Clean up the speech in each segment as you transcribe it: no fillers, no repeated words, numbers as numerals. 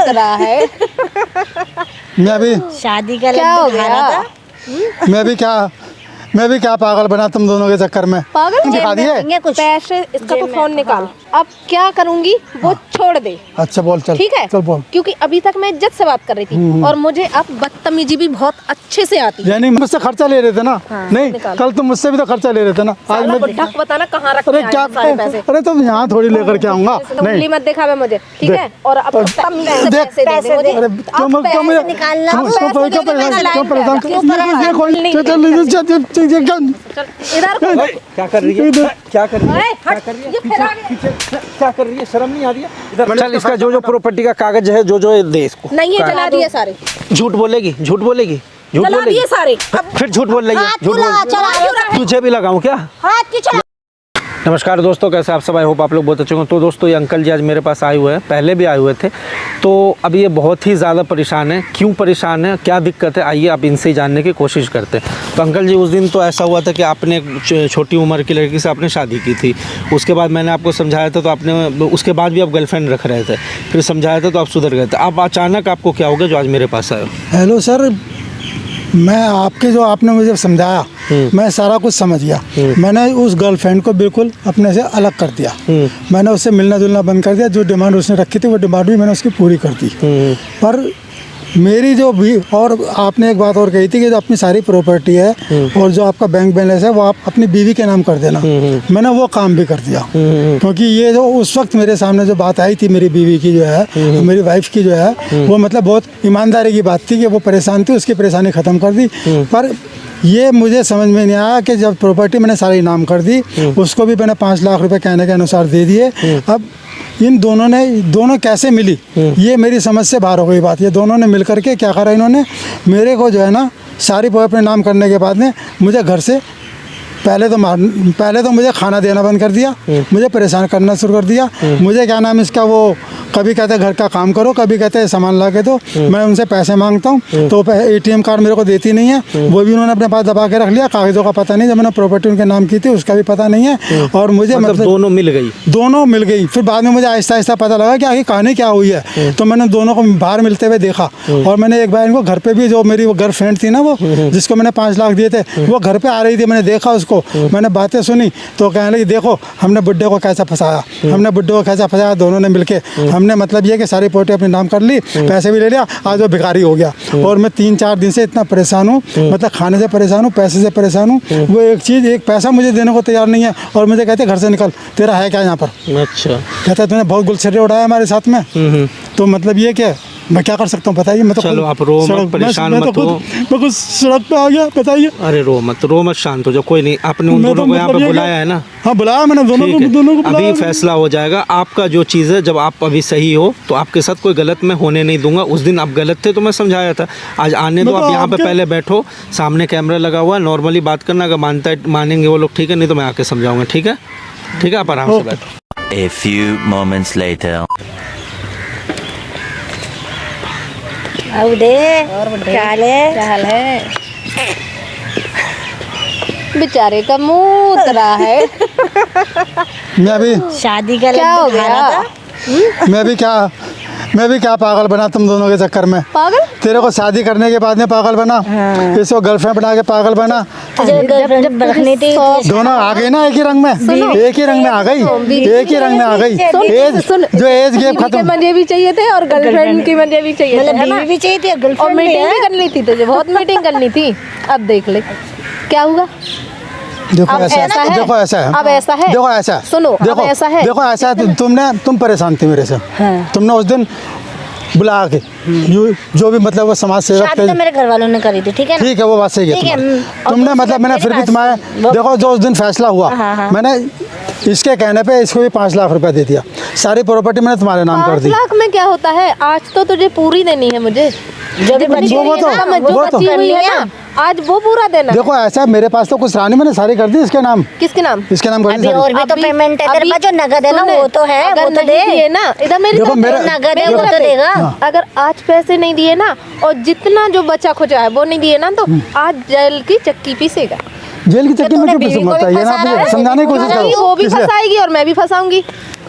मूत रहा है। मैं भी शादी का क्या हो लड्डू खा रहा गया? था। मैं भी क्या पागल बना तुम दोनों के चक्कर में। पागल दिखा दिए। देंगे कुछ पैसे, इसका तो जेब फोन में, निकाल। अब क्या करूंगी वो छोड़ दे, अच्छा बोल चल। ठीक है? चल बोल। क्योंकि अभी तक मैं इज्जत से बात कर रही थी और मुझे अब बदतमीजी भी बहुत अच्छे से आती है। यानी मुझसे खर्चा ले रहे थे ना? नहीं, निकाल। कल तुम मुझसे भी तो खर्चा ले रहे थे ना। आज साला मैं बुड्ढा को बताना कहाँ रखे अरे हैं क्या सारे पैसे। अरे तुम यहाँ थोड़ी लेकर के आऊंगा। उंगली नहीं मत दिखावे मुझे, ठीक देख। है? और अब तमीज से देख, पैसे दे दे मुझे। अरे अब तुम पैसे मुझे निकालना, तुम पैसे क्यों दे दे, परेशान मैं क्यों लाइन परेशान पे आ गया। ये खोल नहीं, चल इधर को। क्या कर रही है? क्या कर रही है? ए, हट, ये फिर आ गया। क्या कर रही है? शर्म नहीं आ रही है? इधर चल, इसका जो जो प्रॉपर्टी का कागज है, जो जो है, दे इसको। नहीं ये जला दिए सारे, झूठ बोलेगी, झूठ बोलेगी, झूठ जला बोलेगी। दिए सारे। फिर झूठ बोल रही है, झूठ बोल। तुझे भी लगाऊं क्या? हाथ क्यों चला? नमस्कार दोस्तों, कैसे आप सब? आई होप आप लोग बहुत अच्छे होंगे। तो दोस्तों, ये अंकल जी आज मेरे पास आए हुए हैं, पहले भी आए हुए थे। तो अब ये बहुत ही ज़्यादा परेशान है। क्यों परेशान है, क्या दिक्कत है, आइए आप इनसे ही जानने की कोशिश करते हैं। तो अंकल जी, उस दिन तो ऐसा हुआ था कि आपने एक छोटी उम्र की लड़की से आपने शादी की थी। उसके बाद मैंने आपको समझाया था, तो आपने उसके बाद भी आप गर्लफ्रेंड रख रहे थे। फिर समझाया था तो आप सुधर गए थे। अब अचानक आपको क्या हो गया जो आज मेरे पास आए हो? हेलो सर, मैं आपके जो आपने मुझे समझाया मैं सारा कुछ समझ गया। मैंने उस गर्लफ्रेंड को बिल्कुल अपने से अलग कर दिया। मैंने उससे मिलना जुलना बंद कर दिया। जो डिमांड उसने रखी थी वो डिमांड भी मैंने उसकी पूरी कर दी। पर मेरी जो भी, और आपने एक बात और कही थी कि जो अपनी सारी प्रॉपर्टी है और जो आपका बैंक बैलेंस है वो आप अपनी बीवी के नाम कर देना। मैंने वो काम भी कर दिया, क्योंकि ये जो उस वक्त मेरे सामने जो बात आई थी मेरी बीवी की जो है, मेरी वाइफ की जो है, वो मतलब बहुत ईमानदारी की बात थी कि वो परेशान थी, उसकी परेशानी ख़त्म कर दी। पर ये मुझे समझ में नहीं आया कि जब प्रॉपर्टी मैंने सारी नाम कर दी, उसको भी मैंने 5 लाख रुपए कहने के अनुसार दे दिए। अब इन दोनों कैसे मिली, ये मेरी समझ से बाहर हो गई बात। ये दोनों ने मिल करके क्या करा, इन्होंने मेरे को जो है ना सारी प्रॉपर्टी नाम करने के बाद में मुझे घर से पहले तो मुझे खाना देना बंद कर दिया, मुझे परेशान करना शुरू कर दिया। मुझे क्या नाम इसका, वो कभी कहते घर का काम करो, कभी कहते हैं सामान ला के दो। मैं उनसे पैसे मांगता हूँ तो ATM कार्ड मेरे को देती नहीं है, वो भी उन्होंने अपने पास दबा के रख लिया। कागज़ों का पता नहीं, जब मैंने प्रॉपर्टी उनके नाम की थी उसका भी पता नहीं है। और मुझे मतलब दोनों मिल गई? दोनों मिल गई। फिर बाद में मुझे आहिस्ता आहिस्ता पता लगा कि आगे कहानी क्या हुई है। तो मैंने दोनों को बाहर मिलते हुए देखा, और मैंने एक बार इनको घर पे भी, जो मेरी वो गर्लफ्रेंड थी ना, वो जिसको मैंने 5 लाख दिए थे, वो घर पे आ रही थी। मैंने देखा उसको, मैंने बातें सुनी तो कहने लगी, देखो हमने बुड्ढे को कैसा फंसाया, हमने बुड्ढे को कैसा फंसाया। दोनों ने मिलके हमने मतलब ये कि सारी प्रॉपर्टी अपने नाम कर ली, पैसे भी ले लिया, आज वो भिखारी हो गया। और मैं 3-4 दिन से इतना परेशान हूँ, मतलब खाने से परेशान हूँ, पैसे से परेशान हूँ। वो एक पैसा मुझे देने को तैयार नहीं है, और मुझे कहते घर से निकल, तेरा है क्या यहाँ पर। अच्छा। कहता तूने बहुत गुलछर्रे उड़ाया हमारे साथ में। तो मतलब ये क्या, मैं क्या कर सकता हूँ बताइए। मैं तो चलो आप रो मत, परेशान मत हो। मैं कुछ सड़क पे आ गया, बताइए। अरे रो मत, शांत हो जाओ। कोई नहीं, आपने उन दोनों को यहाँ पे बुलाया है ना? हाँ बुलाया मैंने, दोनों को बुलाया। अभी फैसला हो जाएगा आपका। जो चीज़ है, जब आप अभी सही हो तो आपके साथ कोई गलत मैं होने नहीं दूंगा। उस दिन आप गलत थे तो मैं समझाया था, आज आने दो। आप यहाँ पे पहले बैठो, सामने कैमरा लगा हुआ है, नॉर्मली बात करना। अगर मानेंगे वो लोग ठीक है, नहीं तो मैं आके समझाऊंगा। ठीक है, ठीक है, आप आराम से बैठो। A few moments later. अब दे और क्या हाल है? बेचारे का मूत रहा है। मैं भी शादी का क्या हो लड्डू खा रहा गया? था। मैं भी क्या पागल बना तुम दोनों के चक्कर में। पागल? तेरे को शादी करने के बाद में पागल बना, इसको गर्लफ्रेंड बना के पागल बना। जब रखनी थी दोनों आ गई ना एक ही रंग में, एक ही रंग में आ गई, एक ही रंग में आ गई। जो एज गैप के खत्म, मजे भी चाहिए थे और गर्लफ्रेंड की मजे भी चाहिए थे, है ना? बीवी भी चाहिए थी और और गर्लफ्रेंड भी मीटिंग है। भी करनी थी तुझे, बहुत मीटिंग करनी थी। अब देख ले क्या हुआ। देखो अब ऐसा ऐसा है, है। देखो ऐसा है, अब ऐसा है। देखो ऐसा है, सुनो, अब देखो ऐसा है। देखो ऐसा है। तुम परेशान थी मेरे से। तुमने उस दिन बुला के जो भी मतलब वो समाज सेवक शादी तो मेरे घर वालों ने करी थी, ठीक है ना? ठीक है, वो बात सही है ठीक है, तुम्हारी। और तुमने मतलब मैंने फिर भी तुम्हारे, देखो जो उस दिन फैसला हुआ, मैंने इसके कहने पे इसको भी 5 लाख रुपए दे दिया। सारी प्रॉपर्टी मैंने तुम्हारे नाम कर 5 दी। लाख में क्या होता है, आज तो तुझे पूरी देनी है मुझे। जो भी बची हुई है तो- ना, जो वो तो- बची हुई है ना, आज वो पूरा देना है। देखो ऐसा है, मेरे पास तो कुछ रानी मैंने सारी कर दी इसके नाम, किसके नाम? इसके नाम कर दी अभी सारी। और भी तो पेमेंट है तेरे पास, जो नगद है ना वो तो है, अगर वो तो नहीं दे। दिए ना, इधर मेरी देखो तरफ मेरा- देख, नगद है मेरी वो तरफ तो देख। देगा। अगर आज पैसे नहीं दिए ना, और जितना जो बचा खुचा है वो नहीं दिए ना, तो आज जेल की चक्की पीसेगा। जेल की चक्की में तूने क्यों बीवी पीसूं? को भी बताइए ना, फंसा आप रहा है, समझाने की कोशिश वो करो। भी किससे? फंसाएगी और मैं भी फंसाऊंगी।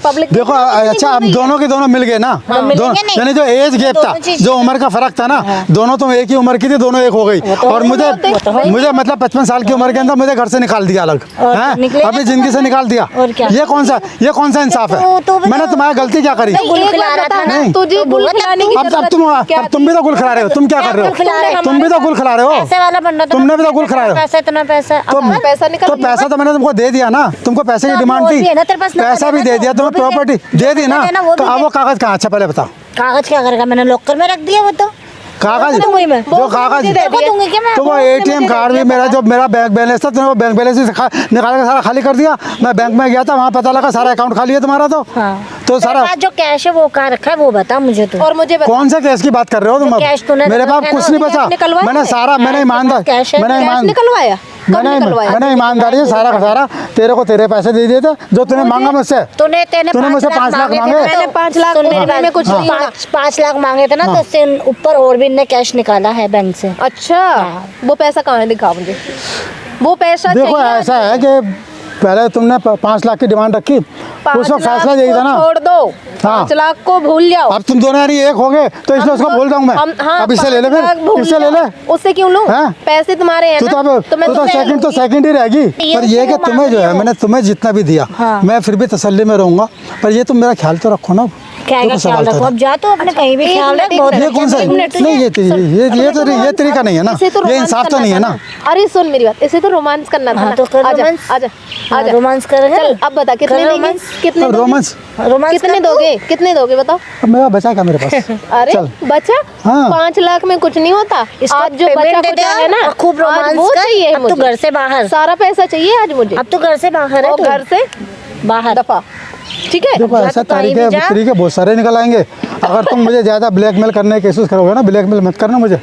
पब्लिक देखो अच्छा अब दोनों के दोनों मिल गए ना, दोनों नहीं। यानी जो एज गैप था, दोनों चीज़- जो उम्र का फर्क था ना, दोनों तुम एक ही उम्र की थी, दोनों एक हो गई। और मुझे मुझे मतलब 55 साल की उम्र के अंदर मुझे घर से निकाल दिया अलग, और हैं? निकलेगा अपनी जिंदगी से निकाल दिया। और क्या? ये कौन सा इंसाफ तो है? मैंने तुम्हारी गलती क्या करी? गुल एक खिला बात रहा बता था ना। नहीं। तुझे तो गुल बोला खिलाने की अब जरूरत तुम क्या तुम भी तो गुल खिला रहे हो। तुम क्या कर रहे गुल खिला रहे हो? हो? तुम भी तो गुल खिला रहे हो। पैसे वाला बंदा तो तुमने भी तो गुल खिलाया हो। पैसा इतना पैसा तो अब पैसा निकल तो गया। पैसा तो मैंने तुमको दे दिया ना, तुमको पैसे की तो डिमांड वो थी, भी है ना तेरे पास, ना पैसा भी देना दे तो दिया, वो तुम्हें भी प्रॉपर्टी दे दी ना, देना, वो तो भी अब दे। वो कागज कहाँ? अच्छा पहले बताओ, कागज क्या करेगा? मैंने लॉकर में रख दिया वो तो। कागज वो दूंगी मैं। जो कागज देखो दूंगी क्या मैं? तो वो ATM कार्ड भी मेरा, जो मेरा बैंक बैलेंस था, तुमने वो बैंक बैलेंस भी निकाल के सारा खाली कर दिया। मैं बैंक में गया था, वहाँ पता लगा सारा अकाउंट खाली है तुम्हारा। तो हाँ। तो तेरे सारा पास जो कैश है वो कहाँ रखा है वो बता मुझे तू। और मुझे बता, कौन सा केस की बात कर रहे हो तुम? तो अब कैश तूने मेरे रखा पास है कुछ ना, नहीं कैश बचा। निकलवाया मैंने है? सारा मैंने ईमानदार कैश है? मैंने कैश ईमान निकलवाया? कब निकलवाया? मैंने ईमानदारी से सारा का सारा तेरे को तेरे पैसे दे दिए थे जो तूने मांगा मुझसे। तूने तूने मुझसे 5 लाख मांगे। मैंने 5 लाख सुन मेरी मांगे, बात, में कुछ नहीं होगा। 5 लाख मांगे थे ना, तो उससे ऊपर और भी इनने कैश निकाला है बैंक से। अच्छा, वो पैसा कहाँ है? दिखा मुझे वो पैसा। देखो चाहिए ऐसा है कि पहले तुमने 5 लाख की डिमांड रखी, 5 उस वक्त लाख फैसला यही था को ना। छोड़ दो, 5 लाख को भूल जाओ। अब तुम दोनों यानी एक हो गए, तो इसलिए उसको बोल रहा हूँ मैं। हाँ, अब इससे ले ले, 5 लाख भूल इससे ले ले। जाओ। उससे क्यों लूं? हाँ? पैसे तुम्हारे हैं तू ना, तो अब तो मैं तू तो तुमसे सेकंड ही रहेगी। ये पर ये उससे कि वो तुम्हें जो है मांग मैंने तुम्हें जितना भी दिया, हाँ। मैं फिर भी तसल्ली में रहूंगा। पर ये तुम मेरा ख्याल तो रखो ना। क्या तो का सवाल ख्याल था। रखो, अब जा तो अपने कहीं भी एक ख्याल मिनट, रख। बहुत ये कौन सा एक मिनट नहीं, ये तरीका नहीं है ना, इसे तो ये रोमांस इंसाफ तो करना नहीं है था ना। अरे सुन मेरी बात, इसे तो रोमांस करना था हाँ, ना। तो कर आजा रोमांस। आजा हाँ, आजा, रोमांस करेंगे। चल अब बता कितने कर देंगे? रोमांस। कितने अब दोगे? रोमांस रोमांस कितने कर दो। दोगे? कितने दोगे बताओ? अब मेरा बचा क्या मेरे पास? अरे चल। बचा हाँ। 5 लाख में कुछ नहीं होता। इसको आज जो पेमेंट बचा दे खुचा दे है ना, और खूब आज रोमांस वो कर। चाहिए अब तू मुझे। घर से बाहर। सारा पैसा चाहिए आज मुझे। अब तू घर से बाहर है और तू। घर से बाहर। दफा, ठीक है? देखो जा ऐसा तो कहीं भी जा। तरीके बहुत सारे निकल आएंगे। अगर तुम मुझे ज़्यादा ब्लैकमेल करने की कोशिश करोगे ना, ब्लैकमेल मत करना मुझे।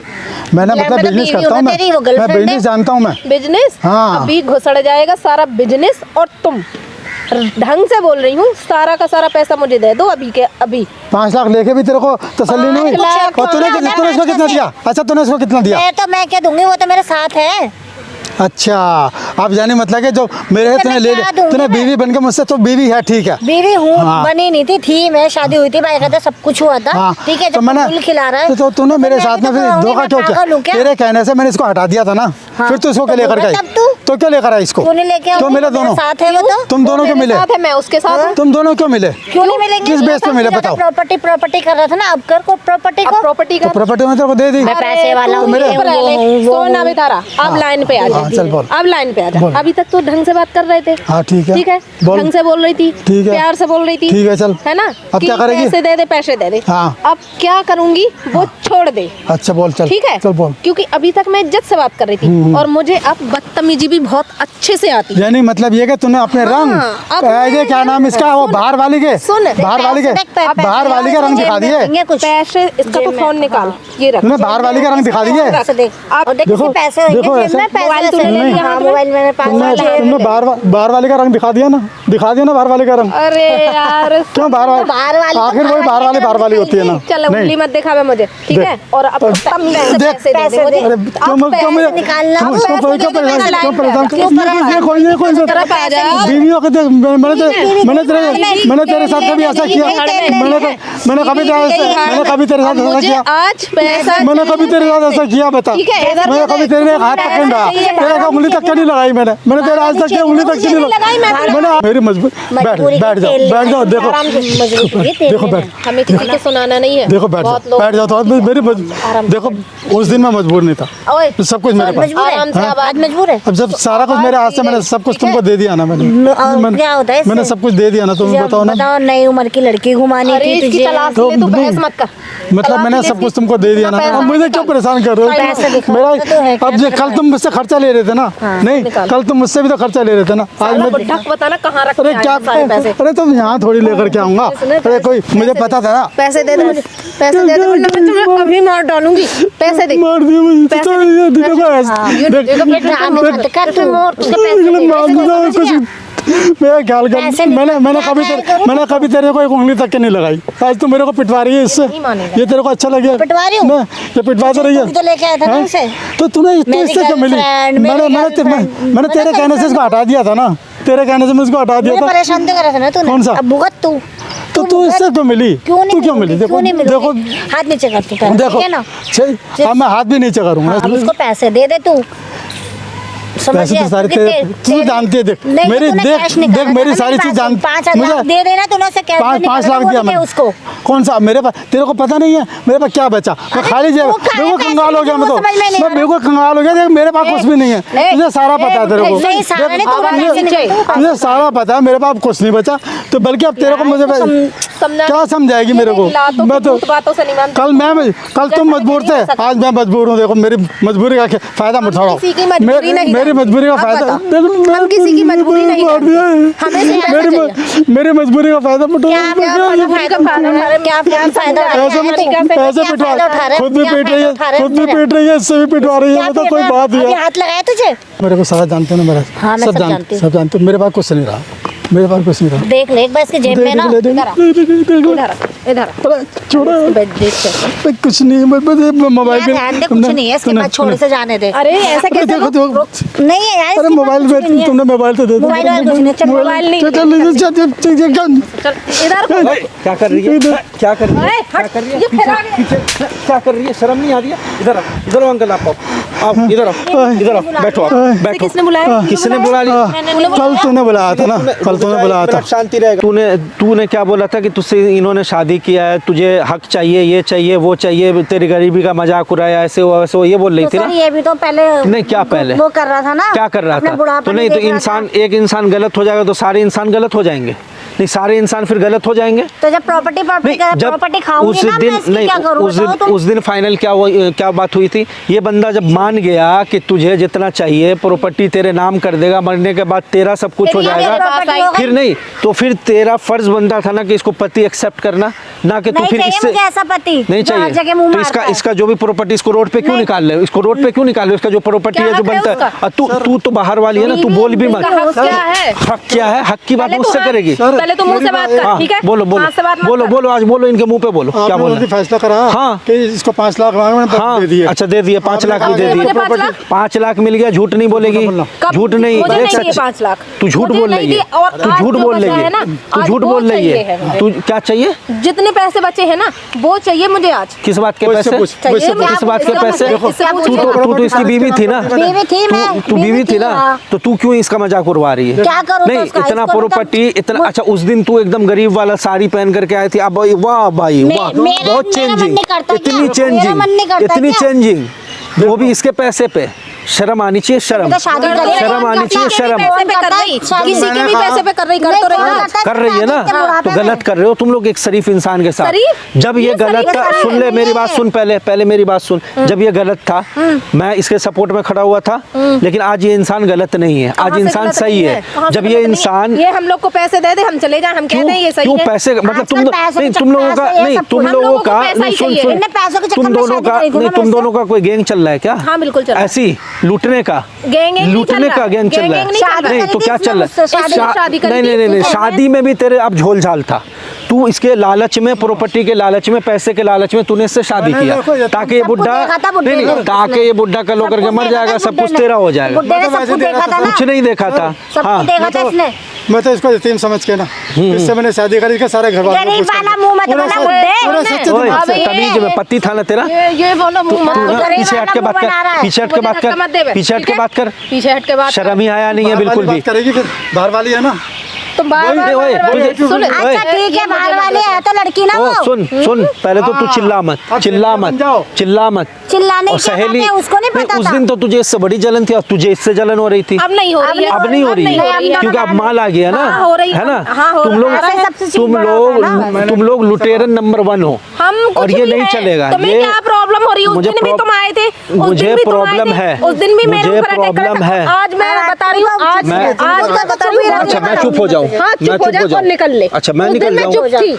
मैंने मतलब मतलब बिजनेस बीवी करता हूँ हो ना तेरी, वो मैं गर्लफ्रेंड है? बिजनेस जानता हूँ मैं। बिजनेस हाँ। अभी घुसड़ जाएगा सारा बिजनेस। और तुम ढंग से बोल रही हूँ, सारा का सारा पैसा मुझे दे दो अभी के अभी। 5 लाख लेके भी तेरे को तसल्ली नहीं हुई। 5 लाख और तूने इसको कितना दिया? अच्छा तूने इसको कितना दिया? मैं क्या दूंगी, वो तो मेरे साथ है। अच्छा अब जाने मतलब कि जो मेरे तो तूने मैं ले क्या लिया, दूंगी तूने मैं? बीवी बन के मुझसे, तो बीवी है ठीक है। बीवी हूँ, हाँ। बनी नहीं थी मैं, शादी हुई थी, भाई कहता सब कुछ हुआ था। हाँ ठीक है, तो जब मैंने फूल खिला रहा है तो तूने मेरे मैं साथ भी में तो फिर कहूँगी, धोखा मैं क्यों पागल हूँ किया? क्या? तेरे कहने से मैंने इसको हटा दिया था ना। हाँ, फिर तू इसको तो क्या लेकर बोला गई? तब तू? तो क्यों लेकर आई इसको? क्यों नहीं लेके क्यों आऊंगी? मिले मेरे दोनों? साथ है वो तो। तुम दोनों क्यों मेरे मिले? साथ है, मैं उसके साथ हूँ। तुम दोनों क्यों मिले? क्यों नहीं मिलेंगे? किस बेस पे मिले बताओ? प्रॉपर्टी कर रहा था ना, अब कर को प्रॉपर्टी अब को। प्रॉपर्टी तो का प्रॉपर्टी में तेरे को दे दी। मैं पैसे वाला हूँ, मेरे- ये हूँ, वो हूँ, वो सोना हूँ। भी तारा। अब लाइन पे आ हाँ, चल बोल। जा, अब लाइन पे आ जा। बोल। अभी तक तो ढंग से बात कर रहे थे। हाँ ठीक है। ठीक है, बोल। ढंग से बोल रही थी, ठीक है। प्यार से बोल रही थी। ठीक है, चल। है ना? अब कि क्या करेगी? पैसे दे दे, पैसे दे दे। हाँ। अब क्या करूंगी वो छोड़ दे। अच्छा बोल चल। ठीक है, चल बोल। क्योंकि अभी तक मैं इज्जत से बात कर रही थी और मुझे अब बदतमीजी भी बहुत अच्छे से आती है। यानी मतलब ये कि तूने अपने रंग अब ये क्या नाम इसका, वो बाहर वाली के बाहर वाली के बाहर वाली का रंग दिखा दिए। कुछ पैसे इसका तो फोन निकाल, ये रख। तूने बाहर वाली का रंग दिखा दिए। पैसे देख, और देख देखो, किसी पैसे होंगे देखो जेब ऐसे। में, मोबाइल पैसे तूने ले नहीं, लिया हाँ हाथ में? मोबाइल मैंने पास तुमने बाहर वाली का रंग दिखा दिया ना, बाहर वाली का रंग। अरे यार क्यों बाहर वाली तो आखिर वही बाहर वाली होती है ना। चल उंगली मत दिखावे मुझे, ठीक देख। है? और अब तमीज से देख। पैसे दे दे मुझे। अरे अब क्यों पैसे निकालना, तुम पैसे इसको दे दे, क्यों मैं परेशान लाइन पे आ जा। ये कौन सा तरफ आ जा। बीवियों के देख, मैंने तेरे साथ कभी ऐसा किया? मैंने कभी तेरे साथ ऐसा मुझे किया? आज पैसा मैंने कभी तेरे साथ ऐसा किया बता? ठीक है, इधर मैंने कभी तेरे हाथ तक नहीं लगाया, तेरे का उंगली तक नहीं लगाई मैंने तेरे आज तक उंगली तक नहीं लगाई। मैंने मेरी मजबूरी बैठ जाओ देखो आराम से मजबूरी है तेरे देखो में। बैठ हमें किसी को सुनाना नहीं है। देखो बैठ बहुत जाओ लोग बैठ जाओ तो मेरी देखो उस दिन मैं मजबूर नहीं था, ओए तो सब कुछ मेरे पास। मजबूर है, आराम से अब आज मजबूर है। अब जब सारा कुछ मेरे हाथ से, मैंने सब कुछ तुमको दे दिया ना। और क्या होता है इससे? मैंने सब कुछ दे दिया ना, तुम बताओ ना। बताओ, नई उम्र की लड़की घुमानी अरे थी इसकी तुझे। तलाश तो ले, तू बहस मत कर। मतलब तलाश मैंने ले सब इसकी। कुछ तुमको दे दिया ना, पैसा- अब मुझे क्यों परेशान कर रहे पैसा हो? दिखाओ मेरा तो है, अब ये कल तुम मुझसे खर्चा ले रहे थे ना, नहीं निकाल। कल तुम मुझसे भी तो खर्चा ले रहे थे ना। आज साला मैं बुड्ढा को बताना कहाँ रखे अरे हैं क्या सारे पैसे। अरे तुम यहाँ थोड़ी लेकर के आऊंगा। अरे कोई मुझे पता था ना। पैसे दे दे मुझे, पैसे दे दे वरना मैं तुम्हें अभी मार डालूंगी। पैसे दे। मार दिया मुझे पैसे तो दे। ये देखो ये देखो बेटा, मत कर तू, उसके पैसे इसलिए दे, मार पैसे दे, दूंगा समझ कुछ। गया? मेरा ख्याल पैसे कर, नहीं- मैंने क्या कभी ख्याल करूं? मैंने कभी तेरे को एक उंगली तक के नहीं लगाई। आज तुम मेरे को पिटवा रही है इससे, नहीं मानेगा। ये तेरे को अच्छा लगे? पिटवा रही हूँ? ना, ये पिटवा तो रही तू भी तो है। लेके आया था ना हैं? उसे। तो तूने मेरी इससे क्यों मिली? girlfriend, मैंने मेरी मैंने girlfriend। मैंने तेरे कहने से इसको हटा दिया था ना। तेरे कहने से मैं उसको हटा दिया मुझे था। परेशान तो करा था ना तूने। कौन सा? अब भुगत तू। तो तू इससे क्यों मिली? क्यों नहीं तू क्यों मिली? क्यों नहीं देखो मिलोगी? हाथ नीचे कर तू पहले, देखो ठीक है ना? अब मैं हाथ भी नीचे करूंगा। अब उसको पैसे दे दे तू। समझ पैसे गया? तो सारे क्योंकि तू जानती है, देख नहीं, मेरी तूने देख कैश निकाला देख था मेरी ना सारी मेरी चीज बात सुन, जान 5 लाख दे देना तूने उसे कैश में 5 निकाला, लाख वो दिया दे मैंने उसको। कौन सा मेरे पास? तेरे को पता नहीं है मेरे पास क्या बचा? मैं खाली जेब वो खाए बिल्कुल पैसे कंगाल हो गया मैं तो, वो समझ में नहीं आ मैं रहा। बिल्कुल कंगाल हो गया। देख मेरे पास कुछ भी नहीं है, तुझे सारा पता है तेरे को। नहीं, सारा नहीं, तू देख, पैसे निकाल। तुझे सारा पता है मेरे पास कुछ नहीं बचा, तो बल्कि अब तेरे को मुझे समझा क्या समझाएगी मेरे को? मैं तो बातों से नहीं मानती। कल तुम मजबूर थे, आज मैं मजबूर हूँ। देखो मेरी मजबूरी का फायदा मत उठाओ। किसी की मजबूरी नहीं मेरी है। मजबूरी का अब फायदा बताओ। देखो, हम किसी की मजबूरी नहीं मार दिया है। हमें सिर्फ पैसा चाहिए। मेरी मजबूरी का फायदा मत क्या उठाओ। मजबूरी का फायदा उठा रहे? क्या फायदा उठा रहे? पैसे क्या पिटवा फायदा उठा रहे? खुद भी क्या पीट रही है, फायदा उठा रहे? खुद भी पीट रही है, इससे भी पिटवा रही है। क्या मतलब पीट कोई रहे? बात नहीं अभी है। हाथ लगाया तुझे? मेरे को सारा जानते हो ना मेरा, हाँ, मैं सब जानती हूँ। सब जानते हो। मेरे पास कुछ नहीं रहा, मेरे पास कुछ नहीं रहा। देख ले एक बार इसके जेब में ना। देख इधर अरे छोड़ो, मैं कुछ नहीं, मैं मोबाइल यार ध्यान दे, कुछ नहीं है इसके पास, छोड़ से जाने दे। अरे ऐसा कैसे? देखो देखो, नहीं है यार, अरे इसके पास मोबाइल कुछ भी नहीं में है। तुमने मोबाइल तो दे दिया। मोबाइल वाला कुछ नहीं, चल मोबाइल नहीं। चल इधर को। क्या कर रही है? क्या कर रही है? अरे, क्या हट, कर रही है? ये फिर आ गया। पीछे क्या कर रही है? शर्म नहीं आ रही है? इधर आओ, इधर आओ अंकल, आप आओ इधर आओ, इधर आओ, बैठो आप, बैठो। किसने बुलाया? किसने बुला लिया? कल तूने बुलाया था ना, कल तूने बुलाया था। शांति रहेगा। तूने क्या बोला था कि तुझसे इन्होंने शादी किया है, तुझे हक चाहिए, ये चाहिए, वो चाहिए, तेरी गरीबी का मजाक उड़ाया, ऐसे वो वैसे वो, ये बोल रही तो थी सर ना? ये भी तो पहले नहीं, क्या पहले? वो कर रहा था ना। क्या कर रहा अपने था? बुढ़ापे तो में नहीं तो देख रहा इंसान, था। एक इंसान गलत हो जाएगा तो सारे इंसान गलत हो जाएंगे? नहीं, सारे इंसान फिर गलत हो जाएंगे? तो जब प्रॉपर्टी नहीं, जब प्रॉपर्टी खाऊंगी उस ना, दिन मैं इसकी नहीं, क्या करूं? उस दिन फाइनल क्या बात हुई थी? ये बंदा जब मान गया कि तुझे जितना चाहिए प्रॉपर्टी तेरे नाम कर देगा, मरने के बाद तेरा सब कुछ हो फिर ये मेरी जाएगा, property हो गई। फिर नहीं तो फिर तेरा फर्ज बनता था ना कि इसको पति एक्सेप्ट करना, ना कि तू नहीं फिर चाहिए इससे मुझे ऐसा पति नहीं जो हर चाहिए। जगह मुंह तो मारता है। इसका जो भी प्रॉपर्टी, इसको रोड पे क्यों निकाल ले? इसको रोड पे क्यों निकाल ले? इसका जो प्रॉपर्टी क्या है जो हक है बनता उसका? है, तू तो बाहर वाली है ना, तू बोल भी मत। हक क्या है? हक क्या है? हक की बात पहले मुझसे तो हाँ, करेगी? पहले तो मुंह से बात कर, हाँ, ठीक है? बोलो बोलो हाथ से बात मत बोलो कर। बोलो, आज बोलो, इनके मुंह पे बोलो, क्या आपने बोलना उनकी है? फैसला करा हाँ। कि इसको 5 लाख मांगे, मैंने हाँ, दे दिए। अच्छा दे दिए, 5 लाख भी दे मुझे दिए। 5 लाख? 5 लाख मिल गया, झूठ नहीं बोलेगी, कब? झूठ नहीं, मुझे देख नहीं दिए सच। 5 लाख। तू झूठ मुझे बोल नहीं रही दिए, है, और तू आज झूठ जो बोल बचा रही है ना, है, तू आज झूठ वो बोल रही चाहिए है है। मुझे। तू क्या चाहिए? जितने पैसे बचे हैं ना वो चाहिए मुझे आज। किस बात के मुझसे पैसे? पूछ, चाहिए मुझसे मुझे। किस बात के इसका पैसे? मतलब इससे तू पूछिए। तो इसकी बीवी थी ना? बीवी थी मैं, तू बीवी थी ना, हाँ। तो तू क्यों इसका मजाक उड़वा रही है? क्या करूं तो नहीं, उसका? इतना इसको तो प्रॉपर्टी, इतना अच्छा। उस दिन तू एकदम गरीब वाला साड़ी पहन करके आई थी, अब वाह भाई वाह, बहुत मेरा चेंजिंग, मन नहीं करता इतनी क्या? मेरा मन नहीं चेंजिंग, करता इतनी क्या? चेंजिंग, वो भी इसके पैसे पे। शर्म आनी चाहिए, शर्म, तो शादी कर रही है। शर्म आनी चाहिए, किसी के शर्म। भी पैसे पे कर रही, किसी के भी पैसे पे कर रही, कर तो रही ना। कर रही है ना, तो गलत कर रहे हो तुम लोग एक शरीफ इंसान के साथ। शरीफ? जब ये ये गलत शरीफ था, है। सुन ले मेरी बात, सुन पहले मेरी बात सुन। जब ये गलत था, मैं इसके सपोर्ट में खड़ा हुआ था, लेकिन आज ये इंसान गलत नहीं है, आज कहाँ से इंसान गलत सही नहीं है। कहाँ से जब गलत ये नहीं है? इंसान, ये हम लोग को पैसे दे दे, हम चले जाए, हम कहते हैं ये सही क्यों है। पैसे, मतलब तुम आजकल पैसों नहीं, के तुम लोगों का चक्कर से नहीं, ये सब तुम हम लोगों लोगों को का पैसा नहीं, ही सुन चाहिए। सुन, इनने पैसों के तुम चक्कर में दोनों शादी का करी थी ना नहीं, तुम मेरे से। दोनों का कोई गैंग चल रहा है क्या? हाँ, बिल्कुल चल रहा है। ऐसी लूटने का, गैंग नहीं लूटने चल का रहा। गैंग चल गैंग रहा है। नहीं चल रहा। नहीं तो क्या चल रहा है? शादी करी नहीं थी, नहीं नहीं नहीं, तो शादी में भी तेरे अब झोल झाल था। तू इसके लालच में, प्रॉपर्टी के लालच में, पैसे के लालच में तूने इससे शादी मैंने देखो किया ये ताकि ये सबको बुढ़ा देखा था बुड्ढे नहीं नहीं, ने। ताकि ये बुढ़ा कल होकर के मर जाएगा, सब कुछ तेरा हो जाएगा। बुड्ढे ने सब कुछ देखा था ना, कुछ नहीं देखा था। सब हाँ, कुछ देखा था इसने। मैं तो इसको यतीम समझ के ना, इससे मैंने शादी करी के सारे घर वालों को गरीब पूछ वाला कर मुंह मत पूरा बना सच- बुड्ढे। पूरा सच्चे ओए, दिमाग से। तमीज में पति था ना तेरा? ये बोलो मुंह मत तू ना गरीब पीछे हट के वाला बात मुंह बना रहा कर, है। पीछे हट के बात कर, पीछे हट के बात कर, पीछे हट के बात शर्म ही आया नहीं है बाहर बिल्कुल वाली भी। बात करेगी फिर, बाहर वाली है ना। तुम बार बार ओए, सुन। अच्छा ठीक है, बाहर वाले है तो लड़की ना ओ, वो। सुन सुन, पहले तो तू चिल्ला मत, चिल्ला मत, चिल्ला मत। चिल्लाने और की क्या बात सहेली है, उसको नहीं पता उस था। दिन तो तुझे इससे बड़ी जलन थी और तुझे इससे जलन हो रही थी। अब नहीं हो रही है, अब नहीं हो रही है, है। क्योंकि अब माल आ गया ना, हाँ, हो रही है ना? हाँ, हो तुम लोग रहा है। सबसे चीज बड़ा होता है ना। तुम लोग लुटेरन नंबर 1 हो, हम कुछ और ये भी नहीं है। चलेगा। तुम्हें क्या प्रॉब्लम हो रही है? उस दिन भी तुम आए थे, उस मुझे दिन भी तुम आए प्रॉब्लम थे, है, उस दिन भी मुझे मेरे ऊपर अटैक करा प्रॉब्लम था। है। आज मैं बता रही हूँ, आज मैं- आज मैं बता रही हूँ। अच्छा मैं चुप हो जाऊँ, हाँ, मैं चुप हो जा और निकल ले। अच्छा मैं उस दिन निकल मैं जाऊँ। चुप थी।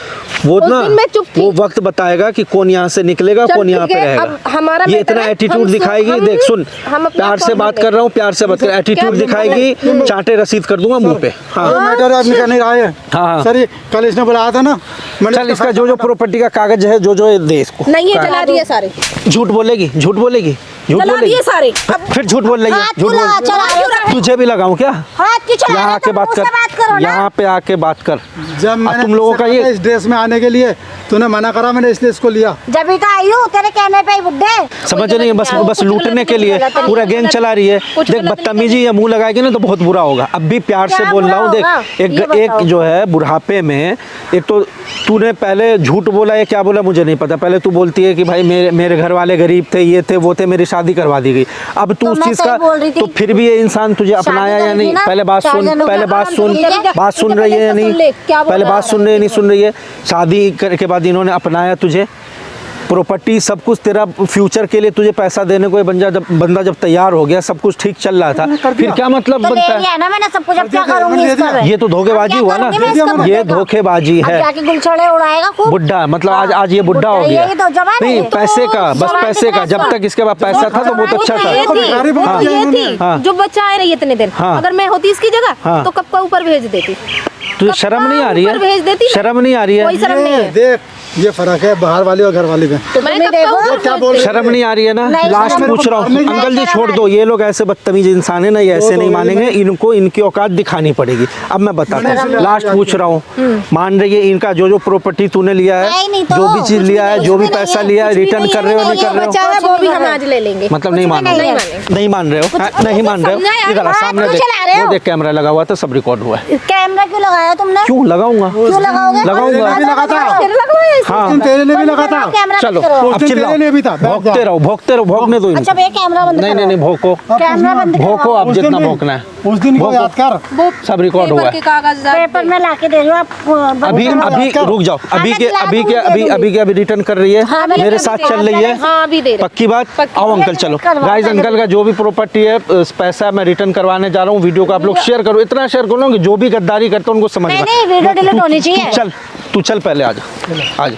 वो उस ना दिन मैं चुप थी। वो वक्त बताएगा कि कौन यहाँ से निकलेगा, चल कौन यहाँ ठीक पे है, रहेगा। अब हमारा ये मैटर इतना है, एटीट्यूड हम दिखाएगी, हम- देख सुन, हम अपना प्यार से कॉल बात कर कर रहा हूँ, प्यार से बात कर, एटीट्यूड दिखाएगी, चांटे रसीद कर दूंगा मुंह पे। हाँ ये मैटर अब निकल नहीं रहा है। हाँ। सर ये कल इसने बुलाया था ना, मैंने चल इसका जो जो प्रॉपर्टी का कागज है, जो जो दे इसको। नहीं है, चला रही है सारे। झूठ बोलेगी, झूठ बोलेगी, झूठ जला बोल रही दिए है। सारे। फिर झूठ बोल रही है, हाथ झूठ क्यों बोल चला क्यों रहा है? तुझे भी लगाऊं क्या? हाथ क्यों चला यहाँ रहे हो? आके तुम बात मुंह से कर, बात करो ना। यहाँ पे आके बात कर। जब मैंने तुम लोगों का तुझसे कहा था ये इस ड्रेस में आने के लिए तूने मना करा, मैंने इसलिए इसको लिया। जब ही तो आई हूँ तेरे कहने पे ही बुड्ढे। समझ नहीं है, बस बस लूटने के लिए पूरा गैंग चला रही है। देख बदतमीजी या मुंह लगाएगी ना तो बहुत बुरा होगा। अब भी प्यार से क्या बोल रहा बुरा हूँ, देख होगा? ये एक बताओ। जो है बुढ़ापे में, एक तो तूने पहले झूठ बोला है, क्या बोला मुझे नहीं पता। पहले तू बोलती है कि भाई मेरे घर वाले गरीब थे, ये थे वो थे, मेरी शादी करवा दी गई। अब तू तो उस मैं चीज सही का बोल रही थी। तो फिर भी ये इंसान तुझे अपनाया या करी नहीं? थी ना, पहले बात 4 सुन, जनों पहले का बात काम सुन, ठीक है? बात सुन रही है या सुन नहीं? ले, क्या बोल पहले रहा बात है? सुन रही है नहीं सुन रही है? शादी के बाद इन्होंने अपनाया तुझे, प्रॉपर्टी सब कुछ तेरा फ्यूचर के लिए तुझे पैसा देने को ये बंदा जब तैयार हो गया, सब कुछ ठीक चल रहा था, फिर क्या मतलब तो ले बनता लिया है? ना मैंने सब कुछ। अब क्या दिया, करूंगी मैंने इसका दे मैं? ये तो धोखेबाजी अब हुआ क्या ना, करूंगी मैं इसका ये बुड्ढे का? धोखेबाजी अब है। जाके गुलछड़े उड़ाएगा खूब। बुड्ढा मतलब आज ये बुड्ढा हो गया। यही तो जवान है नहीं ये। पैसे का, बस जवान पैसे का। कितना जब इसका? तक इसके पास पैसा था तो बहुत अच्छा ये था। देखो, भिखारी थी, बना दिया ये इन्होंने। थी हाँ। जो बच्चा रही इतने दिन। हाँ। अगर मैं होती इसकी जगह हाँ। तो कब का ऊपर भेज देती। तुझे शर्म नहीं आ रही ऊपर भेज देती है? ना। शर्म नहीं आ रही कोई है? शर्म नहीं है। देख ये फर्क है बाहर वाली और घर वाली में। तो मैं तुम्हें कब का देखो ऊपर क्या भेज बोल देती। शर्म नहीं आ रही है ना? नहीं, लास्ट शर्म पूछ रहा हूँ नहीं, अंकल जी, शर्म छोड़ है। दो, ये लोग ऐसे बदतमीज इंसान है ना, ये ऐसे तो नहीं मेरी मानेंगे। इनको इनकी औकात दिखानी पड़ेगी। अब मैं बताता हूँ, लास्ट पूछ रहा हूँ, मान रही है इनका जो प्रॉपर्टी तूने लिया है, नहीं तो, जो भी चीज कुछ लिया भी है, नहीं, जो भी कुछ भी पैसा नहीं लिया है, कुछ भी रिटर्न नहीं कर रहे हो नहीं ये कर रहे हो? बच्चा है वो भी हम आज ले लेंगे। मतलब नहीं मान नहीं रहे हो? मानेंगे। नहीं मान रहे हो? नहीं मान रहे हो? समझा यार, इधर आ, हाथ सामने क्यों चला रहे देख, हो? वो देख कैमरा लगा हुआ था, सब रिकॉर्ड हुआ है। कैमरा क्यों लगाया तुमने? क्यों लगाऊंगा? क्यों लगाओगे? लगाऊंगा। भी लगा था। फिर लगवाया इसे। हाँ उस दिन तेरे लिए भी लगा था। कैमरा चलो बंद करो। उस अब दिन चिल्लाओ, तेरे लिए भी था, बैठ जा। भौंकते रहो, भौंकने दो अच्छा इनको। भैया कैमरा बंद नहीं करो। नहीं भौंको, कैमरा बंद करो। भौंको अब उस दिन जितना भी- भौंकना है। उस दिन को भौंको। याद कर। वो सब रिकॉर्ड हुआ पेपर है। के कागज पेपर में लाके दे रही हूँ आप। अभी रुक जाओ, अभी के अभी रिटर्न कर रही है, हाँ, मैं मेरे रिटर्न साथ कर चल रही है। हाँ अभी दे रहे। पक्की बात? आओ अंकल चलो। करवा गाइस देंगे। अंकल का जो भी प्रॉपर्टी है पैसा मैं रिटर्न करवाने जा रहा हूँ। वीडियो को आप लोग शेयर करो, इतना शेयर करो कि जो भी गद्दारी करते हैं उनको समझ में। नहीं, वीडियो डिलीट होनी चाहिए। तू चल पहले, आजा।